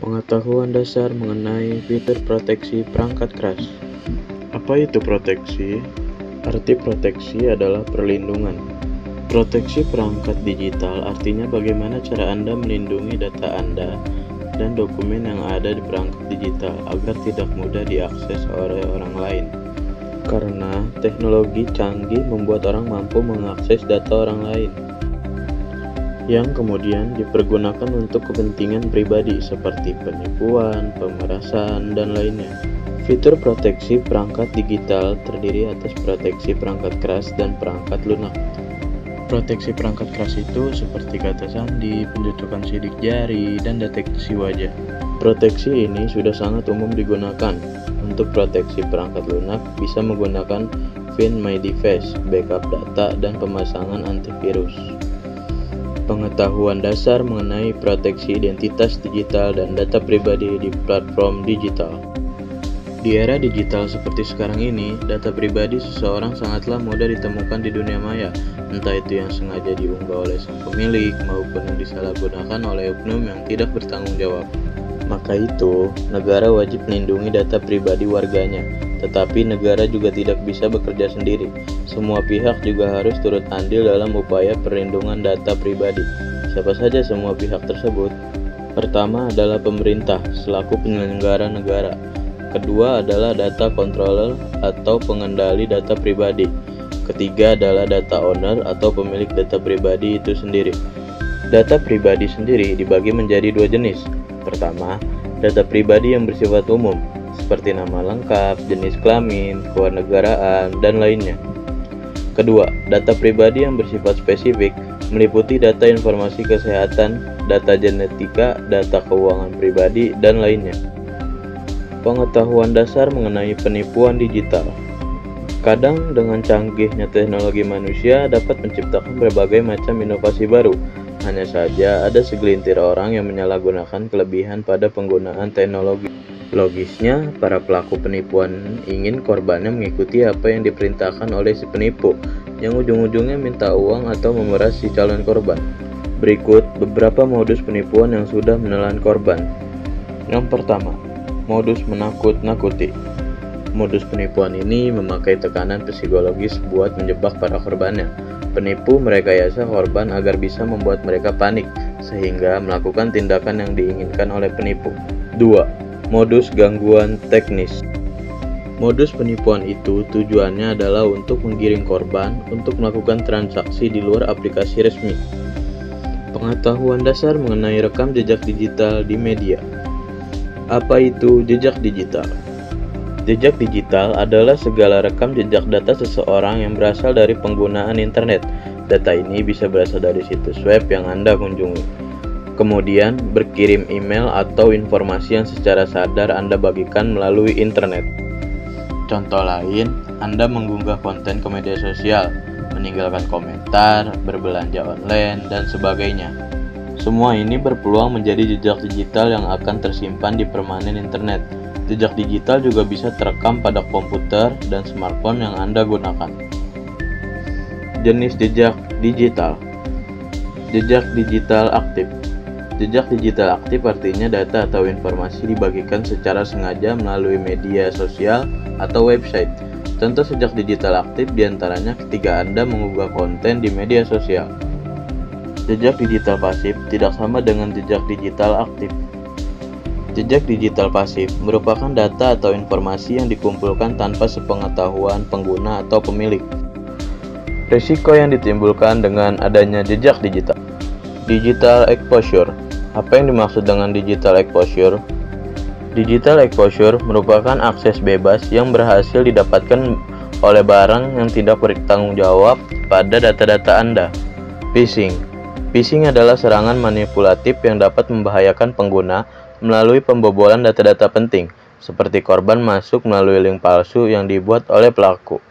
Pengetahuan dasar mengenai fitur proteksi perangkat keras. Apa itu proteksi? Arti proteksi adalah perlindungan. Proteksi perangkat digital artinya bagaimana cara Anda melindungi data Anda dan dokumen yang ada di perangkat digital agar tidak mudah diakses oleh orang lain. Karena teknologi canggih membuat orang mampu mengakses data orang lain, yang kemudian dipergunakan untuk kepentingan pribadi seperti penipuan, pemerasan, dan lainnya. Fitur proteksi perangkat digital terdiri atas proteksi perangkat keras dan perangkat lunak. Proteksi perangkat keras itu seperti kata sandi, penjutukan sidik jari, dan deteksi wajah. Proteksi ini sudah sangat umum digunakan. Untuk proteksi perangkat lunak bisa menggunakan Find My Device, backup data, dan pemasangan antivirus. Pengetahuan dasar mengenai proteksi identitas digital dan data pribadi di platform digital. Di era digital seperti sekarang ini, data pribadi seseorang sangatlah mudah ditemukan di dunia maya, entah itu yang sengaja diunggah oleh sang pemilik maupun yang disalahgunakan oleh oknum yang tidak bertanggung jawab. Maka itu, negara wajib melindungi data pribadi warganya, tetapi negara juga tidak bisa bekerja sendiri. Semua pihak juga harus turut andil dalam upaya perlindungan data pribadi. Siapa saja semua pihak tersebut? Pertama adalah pemerintah selaku penyelenggara negara. Kedua adalah data controller atau pengendali data pribadi. Ketiga adalah data owner atau pemilik data pribadi itu sendiri. Data pribadi sendiri dibagi menjadi dua jenis. Pertama, data pribadi yang bersifat umum, seperti nama lengkap, jenis kelamin, kewarganegaraan, dan lainnya. Kedua, data pribadi yang bersifat spesifik, meliputi data informasi kesehatan, data genetika, data keuangan pribadi, dan lainnya. Pengetahuan dasar mengenai penipuan digital. Kadang dengan canggihnya teknologi manusia dapat menciptakan berbagai macam inovasi baru. Hanya saja ada segelintir orang yang menyalahgunakan kelebihan pada penggunaan teknologi. Logisnya, para pelaku penipuan ingin korbannya mengikuti apa yang diperintahkan oleh si penipu, yang ujung-ujungnya minta uang atau memeras si calon korban. Berikut beberapa modus penipuan yang sudah menelan korban. Yang pertama, modus menakut-nakuti. Modus penipuan ini memakai tekanan psikologis buat menjebak para korbannya. Penipu merekayasa korban agar bisa membuat mereka panik, sehingga melakukan tindakan yang diinginkan oleh penipu. 2. Modus gangguan teknis. Modus penipuan itu tujuannya adalah untuk menggiring korban untuk melakukan transaksi di luar aplikasi resmi. Pengetahuan dasar mengenai rekam jejak digital di media. Apa itu jejak digital? Jejak digital adalah segala rekam jejak data seseorang yang berasal dari penggunaan internet. Data ini bisa berasal dari situs web yang Anda kunjungi, kemudian berkirim email atau informasi yang secara sadar Anda bagikan melalui internet. Contoh lain, Anda mengunggah konten ke media sosial, meninggalkan komentar, berbelanja online, dan sebagainya. Semua ini berpeluang menjadi jejak digital yang akan tersimpan di permanen internet. Jejak digital juga bisa terekam pada komputer dan smartphone yang Anda gunakan. Jenis jejak digital. Jejak digital aktif. Jejak digital aktif artinya data atau informasi dibagikan secara sengaja melalui media sosial atau website. Contoh jejak digital aktif diantaranya ketika Anda mengunggah konten di media sosial. Jejak digital pasif tidak sama dengan jejak digital aktif. Jejak digital pasif merupakan data atau informasi yang dikumpulkan tanpa sepengetahuan pengguna atau pemilik. Risiko yang ditimbulkan dengan adanya jejak digital. Digital exposure. Apa yang dimaksud dengan digital exposure? Digital exposure merupakan akses bebas yang berhasil didapatkan oleh barang yang tidak bertanggung jawab pada data-data Anda. Phishing. Phishing adalah serangan manipulatif yang dapat membahayakan pengguna melalui pembobolan data-data penting, seperti korban masuk melalui link palsu yang dibuat oleh pelaku.